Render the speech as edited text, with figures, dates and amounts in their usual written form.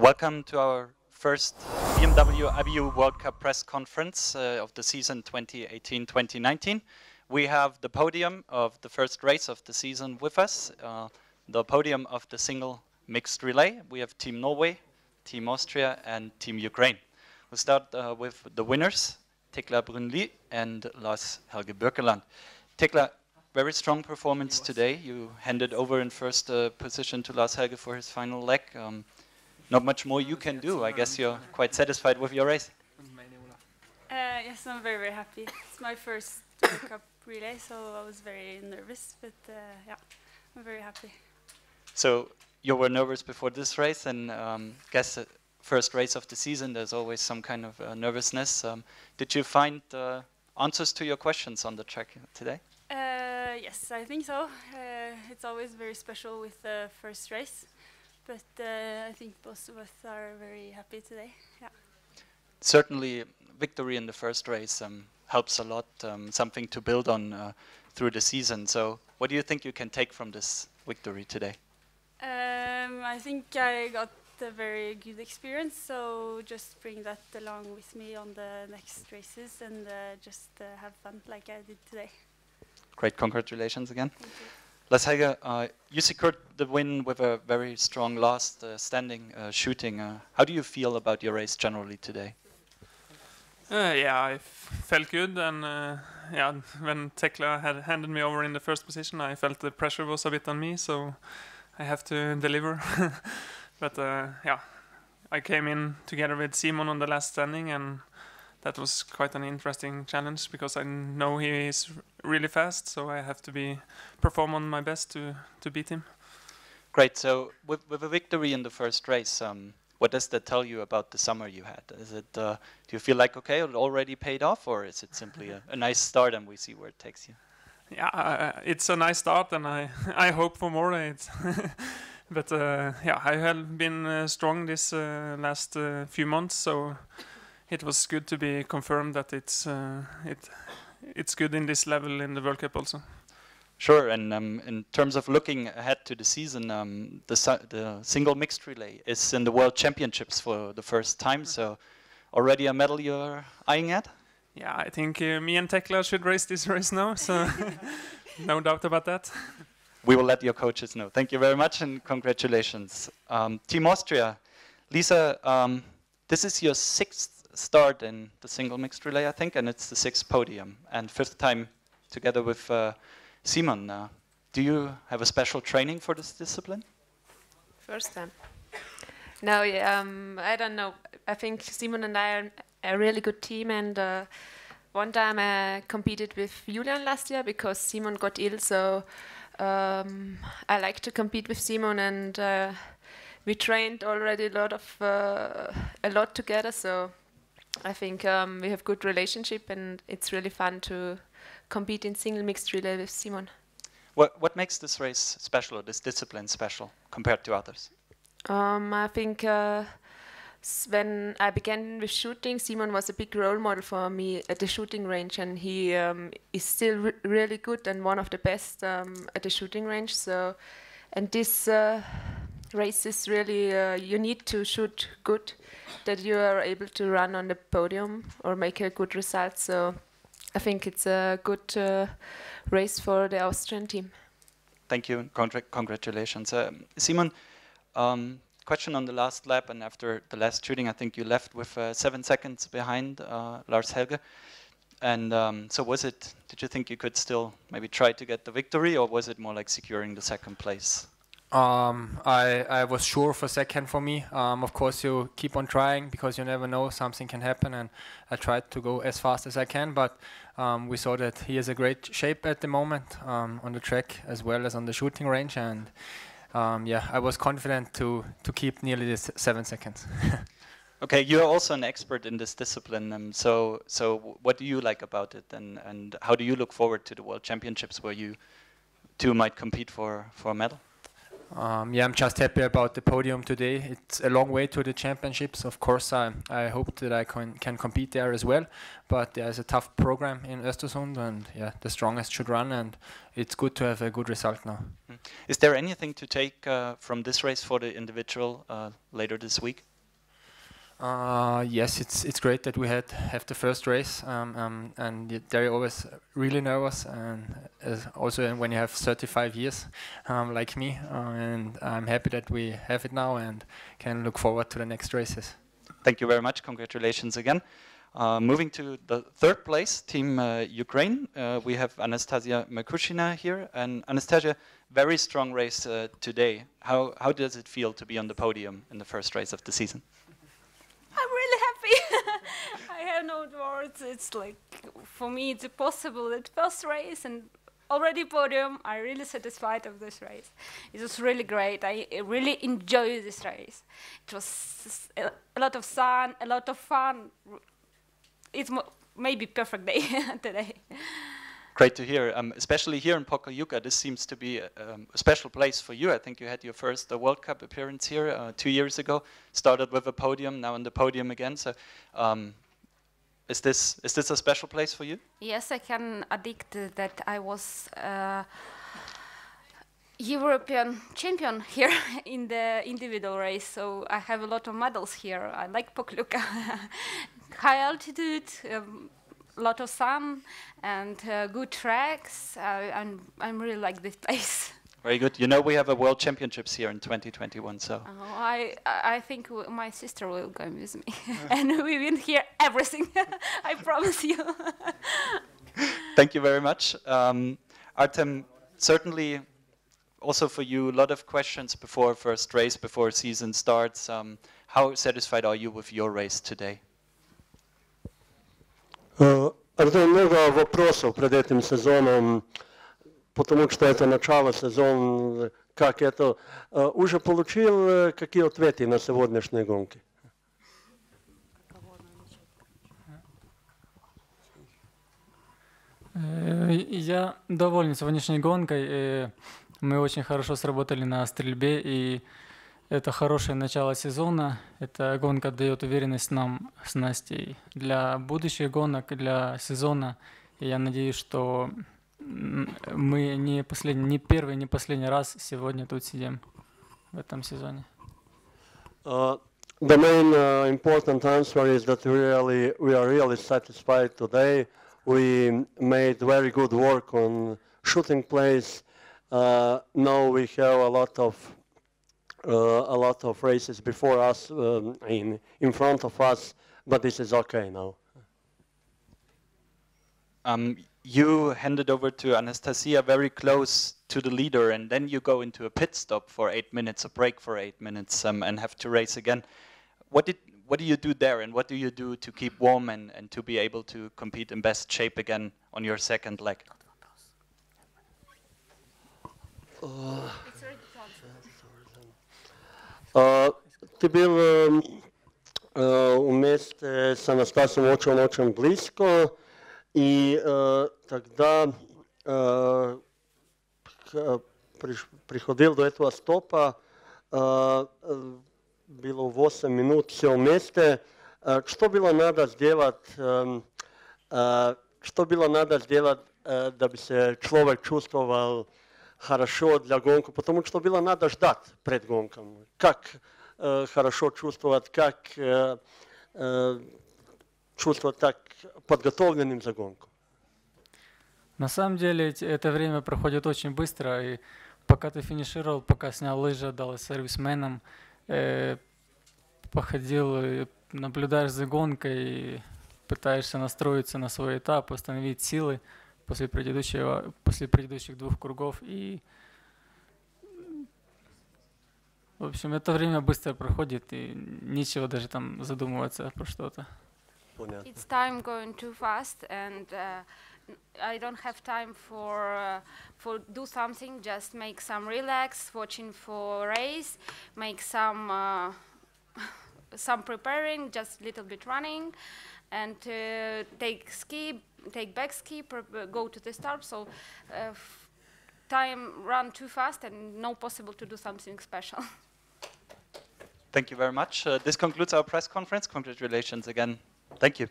Welcome to our first BMW IBU World Cup press conference of the season 2018-2019. We have the podium of the first race of the season with us, the podium of the single mixed relay. We have Team Norway, Team Austria and Team Ukraine. We'll start with the winners, Thekla Brun-Lie and Lars Helge Birkeland. Thekla, very strong performance today. You handed over in first position to Lars Helge for his final leg. Not much more you can do. I guess you're quite satisfied with your race. Yes, I'm very, very happy. It's my first World Cup relay, so I was very nervous, but yeah, I'm very happy. So you were nervous before this race, and guess first race of the season, there's always some kind of nervousness. Did you find answers to your questions on the track today? Yes, I think so. It's always very special with the first race. But I think both of us are very happy today. Yeah. Certainly, victory in the first race helps a lot, something to build on through the season. So, what do you think you can take from this victory today? I think I got a very good experience, so just bring that along with me on the next races and just have fun like I did today. Great, congratulations again. Thank you. Lars Helge, you secured the win with a very strong last standing shooting. How do you feel about your race generally today? Yeah, I felt good, and yeah, when Thekla had handed me over in the first position, I felt the pressure was a bit on me, so I have to deliver. But yeah, I came in together with Simon on the last standing, and that was quite an interesting challenge because I know he is really fast, so I have to perform on my best to beat him. Great. So with a victory in the first race, what does that tell you about the summer you had? Is it do you feel like okay, it already paid off, or is it simply a nice start and we see where it takes you? Yeah, it's a nice start, and I hope for more. But yeah, I have been strong this last few months, so it was good to be confirmed that it's good in this level in the World Cup also. Sure, and in terms of looking ahead to the season, the single mixed relay is in the World Championships for the first time, so already a medal you're eyeing at? Yeah, I think me and Thekla should race this race now, so no doubt about that. We will let your coaches know. Thank you very much and congratulations. Team Austria, Lisa, this is your sixth start in the single mixed relay, I think, and it's the sixth podium and fifth time together with Simon. Do you have a special training for this discipline? First time. No, I don't know. I think Simon and I are a really good team, and one time I competed with Julian last year because Simon got ill, so I like to compete with Simon, and we trained already a lot together, so I think we have good relationship, and it's really fun to compete in single mixed relay with Simon. What makes this race special, or this discipline special, compared to others? I think when I began with shooting, Simon was a big role model for me at the shooting range, and he is still really good and one of the best at the shooting range. So, and this race is really you need to shoot good, that you are able to run on the podium or make a good result. So I think it's a good race for the Austrian team. Thank you. Congratulations. Simon, question on the last lap and after the last shooting, I think you left with 7 seconds behind Lars Helge. And so did you think you could still maybe try to get the victory, or was it more like securing the second place? I was sure for second for me. Of course, you keep on trying because you never know, something can happen, and I tried to go as fast as I can, but we saw that he is a great shape at the moment on the track as well as on the shooting range, and yeah, I was confident to keep nearly the 7 seconds. Okay, you're also an expert in this discipline, so what do you like about it, and how do you look forward to the World Championships where you two might compete for a medal? Yeah, I'm just happy about the podium today. It's a long way to the championships. Of course, I hope that I can compete there as well. But there's a tough program in Östersund, and yeah, the strongest should run, and it's good to have a good result now. Is there anything to take from this race for the individual later this week? Yes, it's great that we have the first race, and they're always really nervous, and also when you have 35 years, like me, and I'm happy that we have it now and can look forward to the next races. Thank you very much. Congratulations again. Moving to the third place, Team Ukraine, we have Anastasiya Merkushyna here. And Anastasiya, very strong race today. How does it feel to be on the podium in the first race of the season? I'm really happy. I have no words. It's like, for me, it's impossible. That first race and already podium. I'm really satisfied of this race. It was really great. I really enjoyed this race. It was a lot of sun, a lot of fun. It's maybe perfect day today. Great to hear. Especially here in Pokljuka, this seems to be a special place for you. I think you had your first World Cup appearance here 2 years ago. Started with a podium, now on the podium again. So, is this a special place for you? Yes, I can addict that I was European champion here in the individual race. So I have a lot of medals here. I like Pokljuka. High altitude. Lot of sun and good tracks, and I really like this place. Very good. You know we have a World Championships here in 2021, so. I think my sister will go with me, and we will hear everything. I promise you. Thank you very much, Artem. Certainly, also for you, a lot of questions before first race, before season starts. How satisfied are you with your race today? Артем, много вопросов перед этим сезоном, потому что это начало сезона, как это, уже получил какие ответы на сегодняшние гонки? Я доволен сегодняшней гонкой. Мы очень хорошо сработали на стрельбе, и это хорошее начало сезона. Эта гонка дает уверенность нам с Настей для будущих гонок, для сезона. И я надеюсь, что мы не первый, не последний раз сегодня тут сидим в этом сезоне. The main important answer is that we are really satisfied today. We made very good work on shooting place. Now we have a lot of races before us, in front of us, but this is okay now. You handed over to Anastasiya very close to the leader, and then you go into a pit stop for 8 minutes, a break for 8 minutes, and have to race again. What do you do there, and what do you do to keep warm and to be able to compete in best shape again on your second leg? Ты был вместе с Анастасией очень близко, и тогда приходил до этого стопа, было 8 минут все вместе. Что было надо сделать, дабы се человек чувствовал хорошо для гонки, потому что было надо ждать перед гонкой. Как хорошо чувствовать, как чувствовать так подготовленным за гонку. На самом деле это время проходит очень быстро, и пока ты финишировал, пока снял лыжи, отдал сервисменам, походил, наблюдаешь за гонкой, и пытаешься настроиться на свой этап, восстановить силы после предыдущих 2 кругов. И, в общем, это время быстро проходит, и нечего даже там задумываться про что-то. It's time going too fast, and I don't have time for do something. Just make some relax, watching for race, make some preparing, just little bit running, and take back ski, go to the start. So time run too fast, and no possible to do something special. Thank you very much. This concludes our press conference. Congratulations again. Thank you.